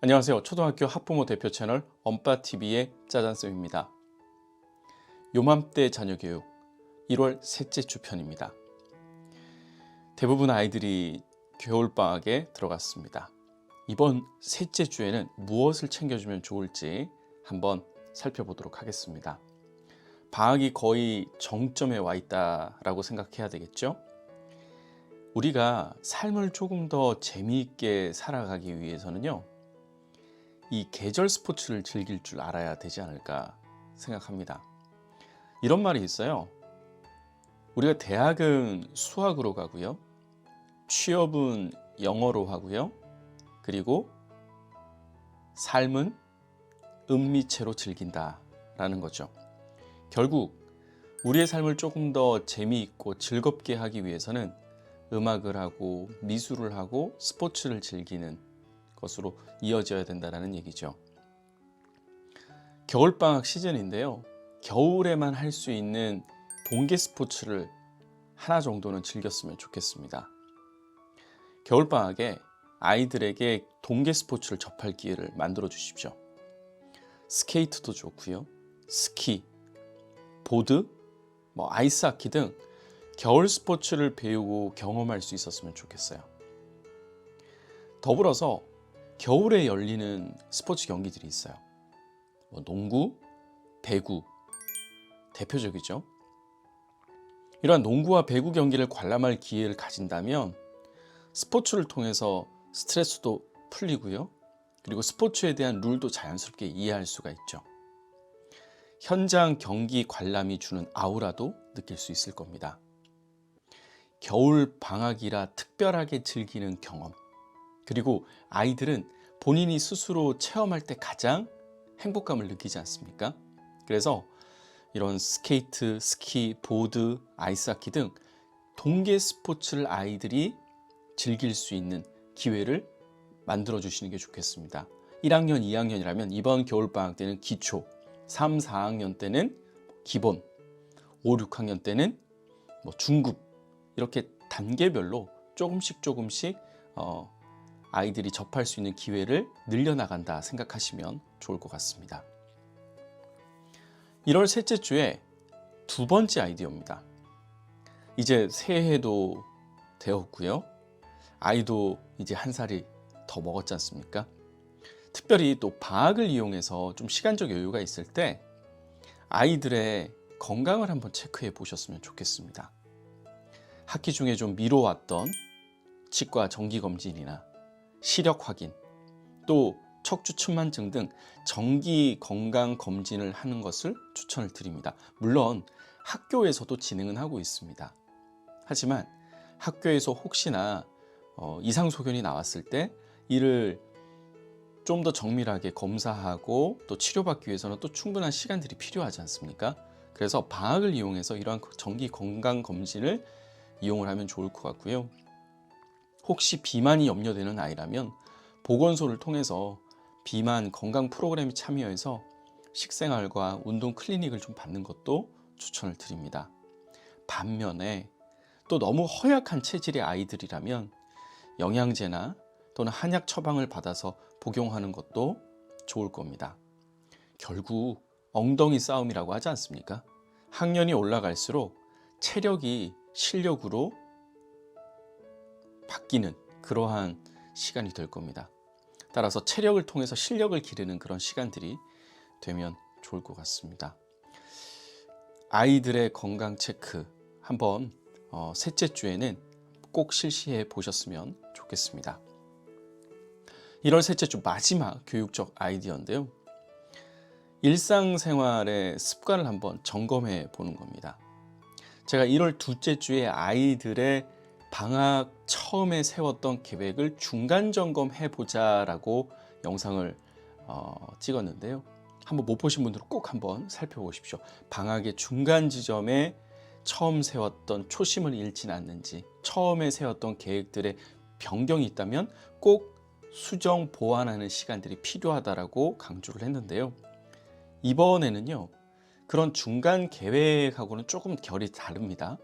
안녕하세요. 초등학교 학부모 대표 채널 엄빠TV의 짜잔쌤입니다. 요맘때 자녀교육 1월 셋째 주 편입니다. 대부분 아이들이 겨울방학에 들어갔습니다. 이번 셋째 주에는 무엇을 챙겨주면 좋을지 한번 살펴보도록 하겠습니다. 방학이 거의 정점에 와 있다라고 생각해야 되겠죠? 우리가 삶을 조금 더 재미있게 살아가기 위해서는요, 이 계절 스포츠를 즐길 줄 알아야 되지 않을까 생각합니다. 이런 말이 있어요. 우리가 대학은 수학으로 가고요, 취업은 영어로 하고요, 그리고 삶은 음미체로 즐긴다 라는 거죠. 결국 우리의 삶을 조금 더 재미있고 즐겁게 하기 위해서는 음악을 하고 미술을 하고 스포츠를 즐기는 것으로 이어져야 된다는 얘기죠. 겨울방학 시즌인데요, 겨울에만 할 수 있는 동계 스포츠를 하나 정도는 즐겼으면 좋겠습니다. 겨울방학에 아이들에게 동계 스포츠를 접할 기회를 만들어 주십시오. 스케이트도 좋고요, 스키, 보드, 아이스하키 등 겨울 스포츠를 배우고 경험할 수 있었으면 좋겠어요. 더불어서 겨울에 열리는 스포츠 경기들이 있어요. 농구, 배구 대표적이죠. 이러한 농구와 배구 경기를 관람할 기회를 가진다면 스포츠를 통해서 스트레스도 풀리고요, 그리고 스포츠에 대한 룰도 자연스럽게 이해할 수가 있죠. 현장 경기 관람이 주는 아우라도 느낄 수 있을 겁니다. 겨울 방학이라 특별하게 즐기는 경험, 그리고 아이들은 본인이 스스로 체험할 때 가장 행복감을 느끼지 않습니까? 그래서 이런 스케이트, 스키, 보드, 아이스하키 등 동계 스포츠를 아이들이 즐길 수 있는 기회를 만들어 주시는 게 좋겠습니다. 1학년, 2학년이라면 이번 겨울방학 때는 기초, 3, 4학년 때는 기본, 5, 6학년 때는 중급, 이렇게 단계별로 조금씩 아이들이 접할 수 있는 기회를 늘려나간다 생각하시면 좋을 것 같습니다. 1월 셋째 주에 두 번째 아이디어입니다. 이제 새해도 되었고요, 아이도 이제 한 살이 더 먹었지 않습니까? 특별히 또 방학을 이용해서 좀 시간적 여유가 있을 때 아이들의 건강을 한번 체크해 보셨으면 좋겠습니다. 학기 중에 좀 미뤄왔던 치과 정기검진이나 시력 확인, 또 척추 측만증 등 정기 건강 검진을 하는 것을 추천을 드립니다. 물론 학교에서도 진행은 하고 있습니다. 하지만 학교에서 혹시나 이상소견이 나왔을 때 이를 좀 더 정밀하게 검사하고 또 치료받기 위해서는 또 충분한 시간들이 필요하지 않습니까? 그래서 방학을 이용해서 이러한 정기 건강 검진을 이용을 하면 좋을 것 같고요. 혹시 비만이 염려되는 아이라면 보건소를 통해서 비만 건강 프로그램에 참여해서 식생활과 운동 클리닉을 좀 받는 것도 추천을 드립니다. 반면에 또 너무 허약한 체질의 아이들이라면 영양제나 또는 한약 처방을 받아서 복용하는 것도 좋을 겁니다. 결국 엉덩이 싸움이라고 하지 않습니까? 학년이 올라갈수록 체력이 실력으로 바뀌는 그러한 시간이 될 겁니다. 따라서 체력을 통해서 실력을 기르는 그런 시간들이 되면 좋을 것 같습니다. 아이들의 건강 체크 한번 셋째 주에는 꼭 실시해 보셨으면 좋겠습니다. 1월 셋째 주 마지막 교육적 아이디어인데요, 일상생활의 습관을 한번 점검해 보는 겁니다. 제가 1월 둘째 주에 아이들의 방학 처음에 세웠던 계획을 중간 점검해 보자라고 영상을 찍었는데요, 한번 못 보신 분들은 꼭 한번 살펴보십시오. 방학의 중간 지점에 처음 세웠던 초심을 잃지는 않는지, 처음에 세웠던 계획들의 변경이 있다면 꼭 수정 보완하는 시간들이 필요하다라고 강조를 했는데요, 이번에는요 그런 중간 계획하고는 조금 결이 다릅니다.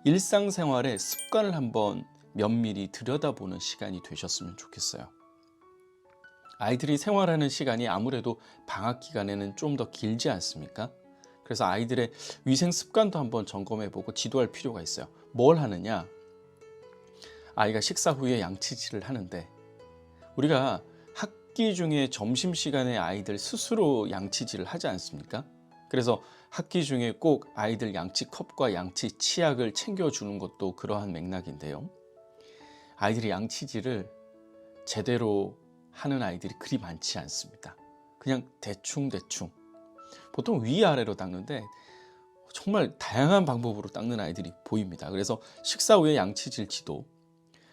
일상생활의 습관을 한번 면밀히 들여다보는 시간이 되셨으면 좋겠어요. 아이들이 생활하는 시간이 아무래도 방학 기간에는 좀 더 길지 않습니까? 그래서 아이들의 위생 습관도 한번 점검해보고 지도할 필요가 있어요. 뭘 하느냐? 아이가 식사 후에 양치질을 하는데 우리가 학기 중에 점심시간에 아이들 스스로 양치질을 하지 않습니까? 그래서 학기 중에 꼭 아이들 양치컵과 양치 치약을 챙겨주는 것도 그러한 맥락인데요. 아이들이 양치질을 제대로 하는 아이들이 그리 많지 않습니다. 그냥 대충대충. 보통 위아래로 닦는데 정말 다양한 방법으로 닦는 아이들이 보입니다. 그래서 식사 후에 양치질 지도,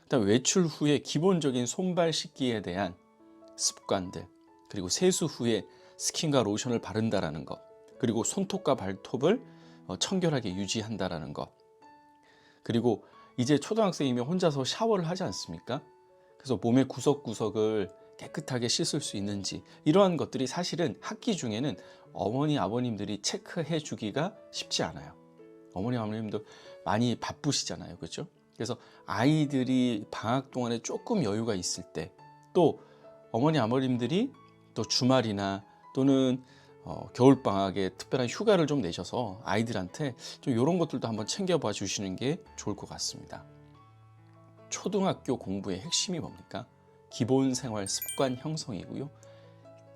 그다음 외출 후에 기본적인 손발 씻기에 대한 습관들, 그리고 세수 후에 스킨과 로션을 바른다라는 것, 그리고 손톱과 발톱을 청결하게 유지한다라는 것, 그리고 이제 초등학생이면 혼자서 샤워를 하지 않습니까? 그래서 몸의 구석구석을 깨끗하게 씻을 수 있는지, 이러한 것들이 사실은 학기 중에는 어머니 아버님들이 체크해 주기가 쉽지 않아요. 어머니 아버님도 많이 바쁘시잖아요, 그렇죠? 그래서 아이들이 방학 동안에 조금 여유가 있을 때, 또 어머니 아버님들이 또 주말이나 또는 겨울방학에 특별한 휴가를 좀 내셔서 아이들한테 좀 이런 것들도 한번 챙겨봐 주시는 게 좋을 것 같습니다. 초등학교 공부의 핵심이 뭡니까? 기본 생활 습관 형성이고요.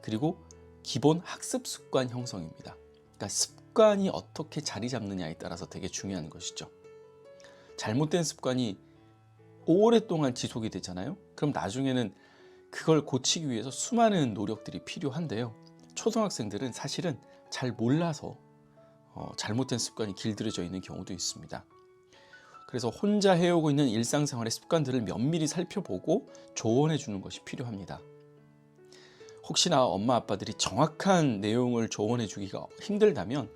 그리고 기본 학습 습관 형성입니다. 그러니까 습관이 어떻게 자리 잡느냐에 따라서 되게 중요한 것이죠. 잘못된 습관이 오랫동안 지속이 되잖아요. 그럼 나중에는 그걸 고치기 위해서 수많은 노력들이 필요한데요. 초등학생들은 사실은 잘 몰라서 잘못된 습관이 길들여져 있는 경우도 있습니다. 그래서 혼자 해오고 있는 일상생활의 습관들을 면밀히 살펴보고 조언해 주는 것이 필요합니다. 혹시나 엄마 아빠들이 정확한 내용을 조언해 주기가 힘들다면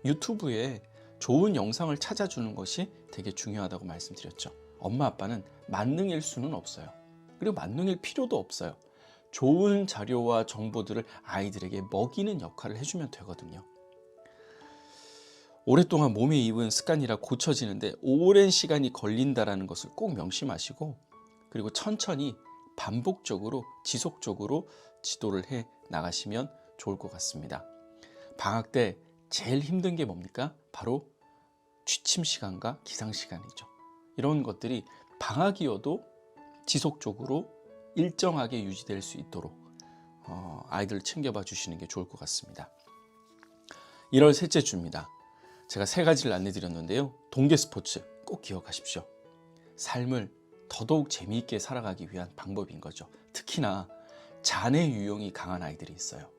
유튜브에 좋은 영상을 찾아주는 것이 되게 중요하다고 말씀드렸죠. 엄마 아빠는 만능일 수는 없어요. 그리고 만능일 필요도 없어요. 좋은 자료와 정보들을 아이들에게 먹이는 역할을 해주면 되거든요. 오랫동안 몸에 입은 습관이라 고쳐지는데 오랜 시간이 걸린다는 것을 꼭 명심하시고, 그리고 천천히 반복적으로 지속적으로 지도를 해 나가시면 좋을 것 같습니다. 방학 때 제일 힘든 게 뭡니까? 바로 취침 시간과 기상 시간이죠. 이런 것들이 방학이어도 지속적으로 일정하게 유지될 수 있도록 아이들을 챙겨봐 주시는 게 좋을 것 같습니다. 1월 셋째 주입니다. 제가 3가지를 안내드렸는데요. 동계 스포츠 꼭 기억하십시오. 삶을 더더욱 재미있게 살아가기 위한 방법인 거죠. 특히나 잔해 유형이 강한 아이들이 있어요.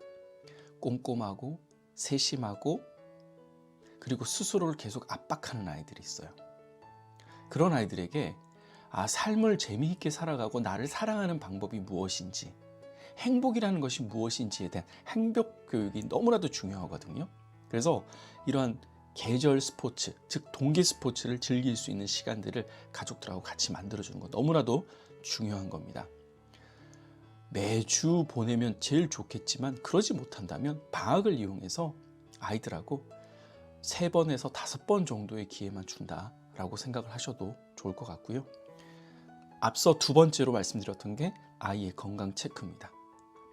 꼼꼼하고 세심하고 그리고 스스로를 계속 압박하는 아이들이 있어요. 그런 아이들에게 삶을 재미있게 살아가고 나를 사랑하는 방법이 무엇인지, 행복이라는 것이 무엇인지에 대한 행복 교육이 너무나도 중요하거든요. 그래서 이러한 계절 스포츠, 즉 동계 스포츠를 즐길 수 있는 시간들을 가족들하고 같이 만들어주는 거 너무나도 중요한 겁니다. 매주 보내면 제일 좋겠지만 그러지 못한다면 방학을 이용해서 아이들하고 3번에서 5번 정도의 기회만 준다라고 생각을 하셔도 좋을 것 같고요. 앞서 2번째로 말씀드렸던 게 아이의 건강 체크입니다.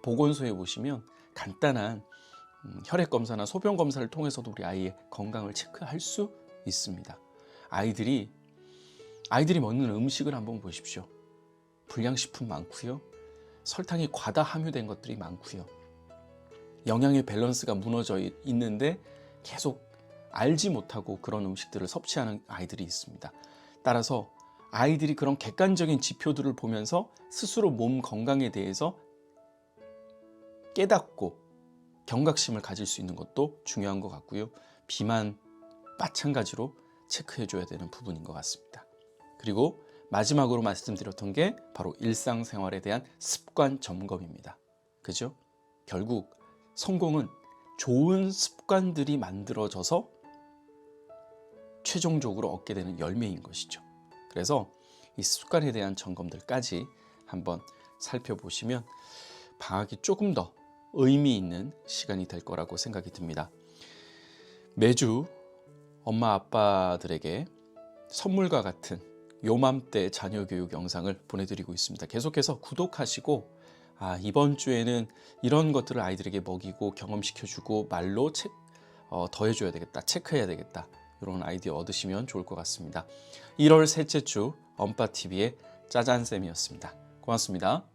보건소에 보시면 간단한 혈액 검사나 소변 검사를 통해서도 우리 아이의 건강을 체크할 수 있습니다. 아이들이 먹는 음식을 한번 보십시오. 불량식품 많고요. 설탕이 과다 함유된 것들이 많고요. 영양의 밸런스가 무너져 있는데 계속 알지 못하고 그런 음식들을 섭취하는 아이들이 있습니다. 따라서 아이들이 그런 객관적인 지표들을 보면서 스스로 몸 건강에 대해서 깨닫고 경각심을 가질 수 있는 것도 중요한 것 같고요. 비만 마찬가지로 체크해 줘야 되는 부분인 것 같습니다. 그리고 마지막으로 말씀드렸던 게 바로 일상생활에 대한 습관 점검입니다. 그죠? 결국 성공은 좋은 습관들이 만들어져서 최종적으로 얻게 되는 열매인 것이죠. 그래서 이 습관에 대한 점검들까지 한번 살펴보시면 방학이 조금 더 의미 있는 시간이 될 거라고 생각이 듭니다. 매주 엄마 아빠들에게 선물과 같은 요맘때 자녀교육 영상을 보내드리고 있습니다. 계속해서 구독하시고 이번 주에는 이런 것들을 아이들에게 먹이고 경험시켜주고 말로 더해줘야 되겠다, 체크해야 되겠다, 이런 아이디어 얻으시면 좋을 것 같습니다. 1월 셋째 주 엄빠TV의 짜잔쌤이었습니다. 고맙습니다.